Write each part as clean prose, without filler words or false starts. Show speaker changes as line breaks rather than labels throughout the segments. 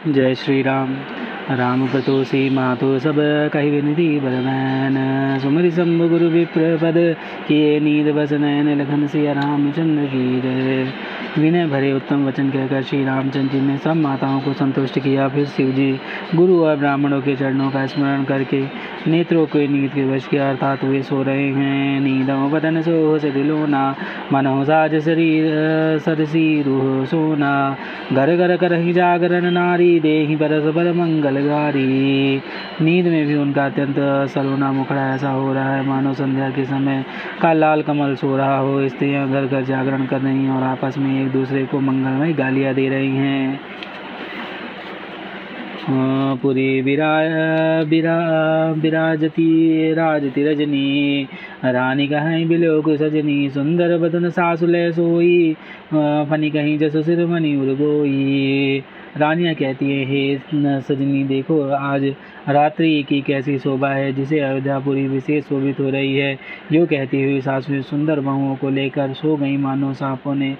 जय श्री राम। राम प्रतोषी मातो सब कहि विनिधि बरमैन सुमरि शंभु गुरु विप्र पद किए नींद बस नयन लखन सिया रामचंद्र की जय। विनय भरे उत्तम वचन कहकर श्री रामचंद्र जी ने सब माताओं को संतुष्ट किया। फिर शिव जी गुरु और ब्राह्मणों के चरणों का स्मरण करके नेत्रों को नींद के वश किया, अर्थात वे सो रहे हैं। नींदों बदन सो से दिलोना मनो साज शरीर सरसी रूह सोना घर घर करहि जागरण नारी देहि बरस बर मंगलगारी। नींद में भी उनका अत्यंत सलोना मुखड़ा ऐसा हो रहा है मानो संध्या के समय का लाल कमल सो रहा हो। स्त्रियां घर घर जागरण कर रही हैं और आपस में एक दूसरे को मंगलमय गालियां दे रही हैं। पुरी विराजती राजती रजनी रानी कहीं बिलोक सजनी सुंदर बदन सासुले सोई फनी कहीं जसु सिर मनी उर्गोई। रानियां कहती हैं, हे सजनी देखो आज रात्रि की कैसी शोभा है जिसे अयोध्यापुरी विशेष शोभित हो रही है। जो कहती हुई सासुएं सुंदर बहुओं को लेकर सो गई मानो सांपों ने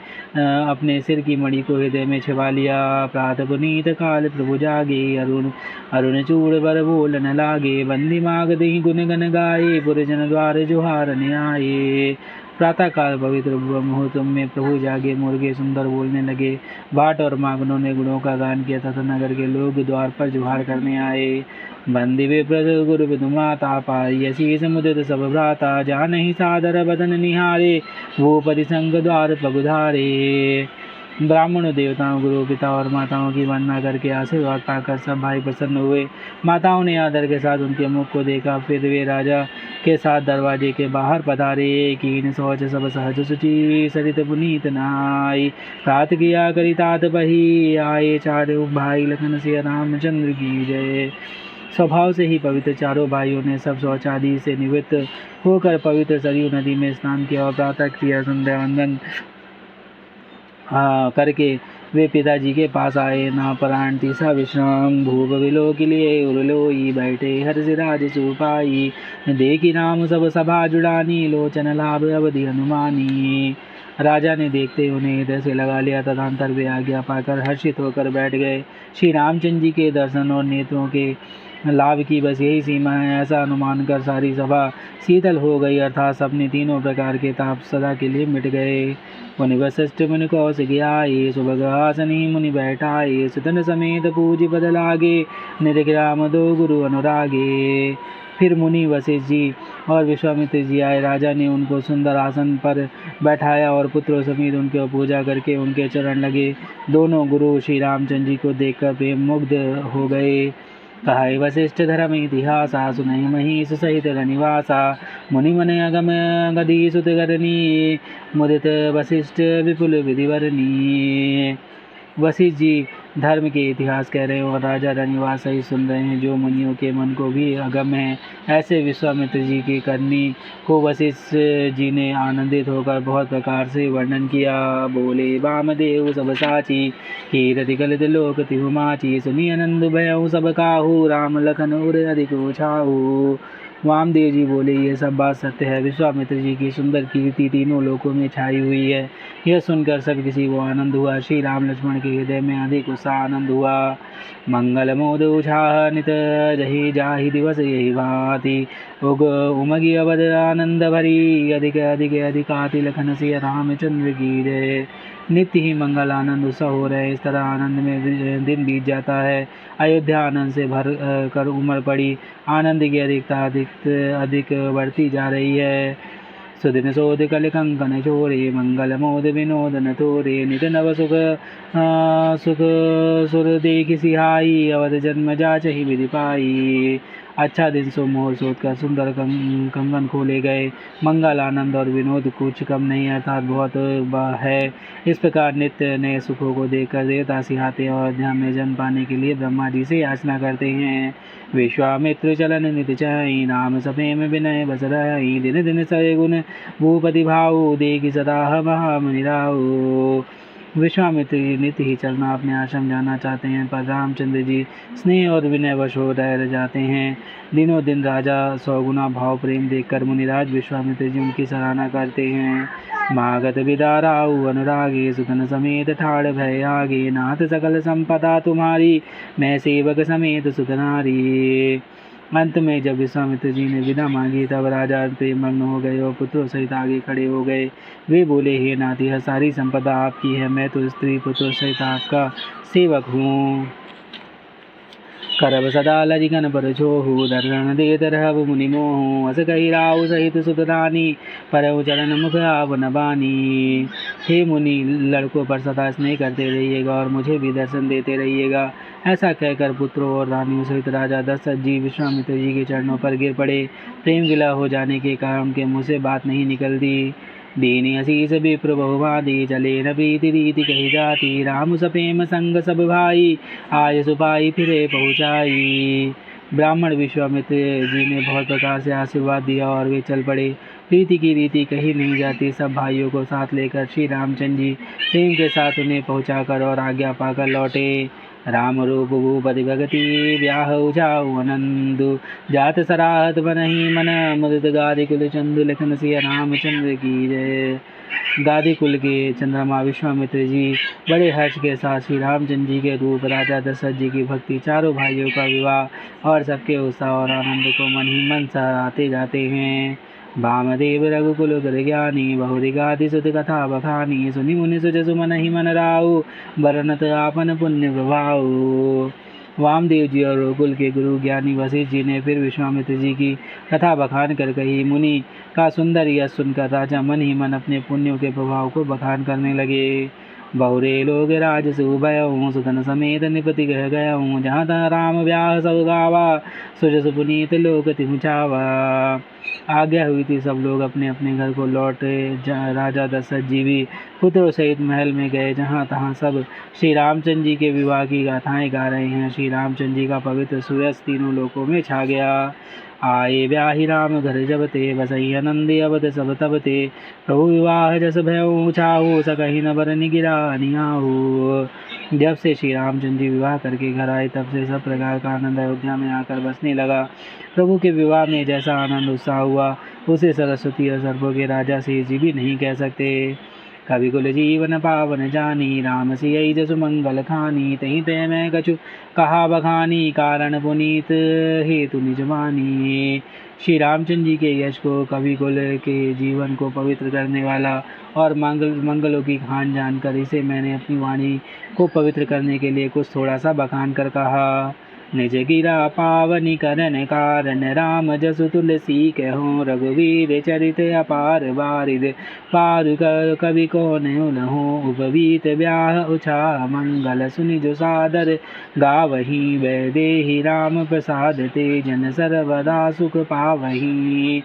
अपने सिर की मणि को हृदय में छिपा लिया। प्रातः पुनीत काल प्रभु जागे अरुण अरुण चूड़ बर बोलन लागे बंदी माग दही गुन गन गाये पुरजन द्वार जोहारन आए। प्रातः काल पवित्र मुहूर्त में प्रभु जागे मुर्गे सुंदर बोलने लगे। बाट और मागनों ने गुणों का गान किया तथा नगर के लोग द्वार पर जुहार करने आए। बंदी विप्र गुरु विदु माता पाई शीस मुदित सब भ्राता जा नहीं सादर बदन निहारे भूपति संग द्वार पगुधारे। ब्राह्मणों देवताओं गुरु पिता और माताओं की वंदना करके आशीर्वाद पाकर सब भाई प्रसन्न हुए। माताओं ने आदर के साथ उनके मुख को देखा। फिर वे राजा के साथ दरवाजे के बाहर पधारे। कीन शौच सब सहज सुचि सरित पुनीत नहाई प्रात किया करी तात बही आए चारों भाई लखन सिया रामचंद्र की जय। स्वभाव से ही पवित्र चारों भाइयों ने सब शौच आदि से निवृत्त होकर पवित्र सरयू नदी में स्नान किया और प्रातः क्रिया संध्या वंदन करके वे पिताजी के पास आए। ना पराण तीसा विश्राम भूप विलो के लिए उर्लोई बैठे हर सिराज सुपाई देखी नाम सब सभा जुड़ानी लोचन लाभ अवधि हनुमानी। राजा ने देखते उन्हें हृदय से लगा लिया तथा अंतर में आज्ञा पाकर हर्षित होकर बैठ गए। श्री रामचंद्र जी के दर्शन और नेत्रों के लाभ की बस यही सीमा है ऐसा अनुमान कर सारी सभा शीतल हो गई, अर्थात सपने तीनों प्रकार के ताप सदा के लिए मिट गए। मुनि वशिष्ठ मुनि कौशिक आए सुभगासनी मुनि बैठाए सुतन समेत पूज पद लागे निरख राम दो गुरु अनुरागे। फिर मुनि वशिष्ठ जी और विश्वामित्र जी आए। राजा ने उनको सुंदर आसन पर बैठाया और पुत्रों समेत उनकी पूजा करके उनके चरण लगे। दोनों गुरु श्री रामचंद्र जी को देखकर प्रेम मुग्ध हो गए। कहाय वशिष्ठ धर्म इतिहासा सुनहि महिष सहित रनिवासा मुनि मन अगम गदी सुत गरनी मुदित वशिष्ठ विपुल विधिवरनी। वशिष्ठ जी धर्म के इतिहास कह रहे हैं और राजा रनिवास ही सुन रहे हैं जो मुनियों के मन को भी अगम है। ऐसे विश्वामित्र जी की करनी को वशिष्ठ जी ने आनंदित होकर बहुत प्रकार से वर्णन किया। बोले वामदेव सब साची कीरति गलित लोक तिहु माची सुनी आनंद भयउ सब काहू राम लखन उर अधिक छाऊ। वामदेव जी बोले ये सब बात सत्य है। विश्वामित्र जी की सुंदर कीर्ति तीनों लोकों में छाई हुई है। यह सुनकर सब किसी को आनंद हुआ। श्री राम लक्ष्मण के हृदय में अधिक उत्साह आनंद हुआ। मंगल मोद उछाह नित जही जाहि दिवस यही भांति उग उमगी अवध आनंद भरी अधिक अधिक अधिकाति लखन सिया रामचंद्र की जय। नित्य ही मंगल आनंद उत्सव हो रहे। इस तरह आनंद में दिन बीत जाता है। अयोध्या आनंद से भर कर उमड़ पड़ी। आनंद की अधिकता अधिक बढ़ती जा रही है। सुदिन शोध कल कंकन चोरे मंगल मोद विनोद न तोरे नित नव सुख सुख सुर देख सिहाई अवध जन्म जाचहि विधि पाई। अच्छा दिन सो मोर सोच कर सुंदर कंगन खोले गए। मंगल आनंद और विनोद कुछ कम नहीं अर्थात बहुत है। इस प्रकार नित्य नए सुखों को देखकर देवता सिहाते और अयोध्या में जन्म पाने के लिए ब्रह्मा जी से याचना करते हैं। विश्वामित्र चलन नित चाई नाम सप्रेम विनय बस रही दिन दिन सय गुण भूपति भाऊ देखि सदा महामुनि राऊ। विश्वामित्र जी नित्य ही चलना अपने आश्रम जाना चाहते हैं, पर रामचंद्र जी स्नेह और विनयवश हो रह जाते हैं। दिनों दिन राजा सौगुना भाव प्रेम देखकर मुनिराज विश्वामित्र जी उनकी सराहना करते हैं। मागत विदाराऊ अनुरागे सुतन समेत ठाड़ भय आगे, नाथ सकल संपदा तुम्हारी मैं सेवक समेत सुतनारी। अंत में जब विश्वामित्र जी ने विदा मांगी तब राजा प्रेम मग्न हो गए और पुत्रों सहित आगे खड़े हो गए। वे बोले, हे नाथ, यह सारी संपदा आपकी है, मैं तो स्त्री पुत्रों सहित आपका सेवक हूँ। करब सदा लजिकन पर छोहु, दर्शन देत रहब मुनि मोहु, अस कही राउ सहित सुतरानी, परहु चरण मुख आवन बानी। हे मुनि, लड़कों पर सदा स्नेह करते रहिएगा और मुझे भी दर्शन देते रहिएगा। ऐसा कहकर पुत्रों और रानियों सहित राजा दशरथ जी विश्वामित्र जी के चरणों पर गिर पड़े। प्रेम विलय हो जाने के कारण उनके मुँह से बात नहीं निकलती। दीनी असीस विप्र बहुवादी, चले न प्रीति रीति कही जाती, राम सपेम संग सब भाई, आय सुपाई फिरे पहुँचाई। ब्राह्मण विश्वामित्र जी ने बहुत प्रकार से आशीर्वाद दिया और वे चल पड़े। प्रीति की रीति कही नहीं जाती। सब भाइयों को साथ लेकर श्री रामचंद्र जी प्रेम के साथ उन्हें पहुँचाकर और आज्ञा पाकर लौटे। राम रूप भूपति भगति ब्याह उजाऊ आनंदु, जात सराहत बनहि मन मुदित, गादि कुल चंदु लखन सिया रामचंद्र की जय। गादी कुल के चंद्रमा विश्वामित्र जी बड़े हर्ष के साथ श्री रामचंद्र जी के रूप, राजा दशरथ जी की भक्ति, चारों भाइयों का विवाह और सबके उत्साह और आनंद को मन ही मन सराहते जाते हैं। वामदेव रघुकुल गुर ज्ञानी, बहुरी गादि सुत कथा बखानी, सुनि मुनि सुज सुमन ही मन राउ, बरनत आपन पुण्य प्रभाऊ। वामदेव जी और रघुकुल के गुरु ज्ञानी वशिष्ठ जी ने फिर विश्वामित्र जी की कथा बखान कर कही। मुनि का सुंदर यश सुनकर राजा मन ही मन अपने पुण्यों के प्रभाव को बखान करने लगे। बहुरे लोग राज सुभयऊँ, सुतन समेत निपति गह गयऊँ, जहाँ तहाँ राम ब्याह सब गावा, सुजस पुनीत लोक तिमुचावा। आज्ञा हुई थी, सब लोग अपने अपने घर को लौटे। राजा दशरथ जी भी पुत्रों सहित महल में गए, जहाँ तहाँ सब श्री रामचंद्र जी के विवाह की गाथाएं गा रहे हैं। श्री रामचंद्र जी का पवित्र सुयश तीनों लोकों में छा गया। आए ब्याहि राम घर जब ते, बसई आनंद अवध सब तब ते, प्रभु विवाह जस भयऊ छाऊ, सकही न बरनि गिरा नियाऊ। जब से श्री रामचंद्र जी विवाह करके घर आए तब से सब प्रकार का आनंद अयोध्या में आकर बसने लगा। प्रभु के विवाह में जैसा आनंद उत्साह हुआ उसे सरस्वती और सर्पों के राजा शेष जी भी नहीं कह सकते। कवि कुल जीवन पावन जानी, राम सियई जसु मंगल खानी, तही ते मैं कछु कहा बखानी, कारण पुनीत हेतु निज मानी। श्री रामचंद्र जी के यश को, कवि कुल के जीवन को पवित्र करने वाला और मंगलों की खान जानकर इसे मैंने अपनी वाणी को पवित्र करने के लिए कुछ थोड़ा सा बखान कर कहा। निज गिरा पावनी करन कारण, राम जसु तुलसी कहो, रघुवीर चरित अपार बारिद, पारु कवि को नहो, उपवीत ब्याह उछा मंगल, सुनि जो सादर गावही, वैदेही राम प्रसाद ते, जन सर्वदा सुख पावही।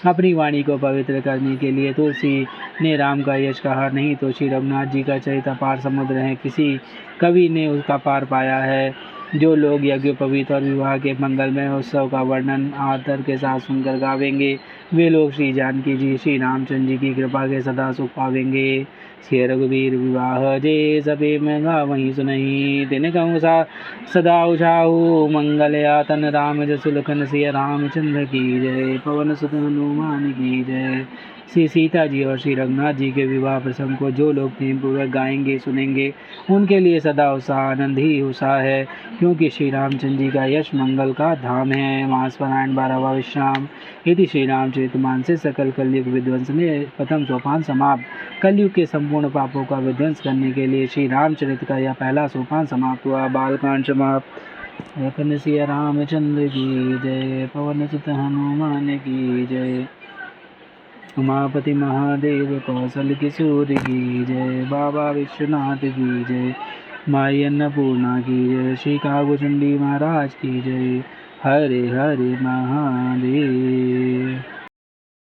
अपनी वाणी को पवित्र करने के लिए तुलसी ने राम का यश कहा, नहीं तो श्री रघुनाथ जी का चरित अपार समुद्र है, किसी कवि ने उसका पार पाया है। जो लोग यज्ञ पवित्र और विवाह के मंगलमय उत्सव का वर्णन आदर के साथ सुनकर गावेंगे, वे लोग श्री जानकी जी श्री रामचंद्र जी की कृपा के सदा सुख पावेंगे। श्री रघुवीर विवाह जे सबे में गावहीं सुनहि, दिन कहूँ सदा उछाऊ मंगल यातन, राम जसु लखन सिया रामचंद्र की जय। पवन सुत हनुमान की जय। श्री सीता जी और श्री रघुनाथ जी के विवाह प्रसंग को जो लोग प्रेम पूर्वक गाएंगे सुनेंगे, उनके लिए सदा उत्साह आनंद ही उत्साह है, क्योंकि श्री रामचंद्र जी का यश मंगल का धाम है। मास पारायण 12वां विश्राम। यदि श्री रामचरितमानस सकल कलयुग विध्वंस में प्रथम सोपान समाप्त। कलयुग के संपूर्ण पापों का विध्वंस करने के लिए श्री रामचरित का यह पहला सोपान समाप्त हुआ। बालकांड समाप्त। लखन सिया रामचंद्र की जय। पवन सुत हनुमान की जय। उमापति महादेव कौशल किशोर की जय। बाबा विश्वनाथ की जय। माई अन्नपूर्णा की जय। श्री कागभुचंडी महाराज की जय। हरे हरे महादेव।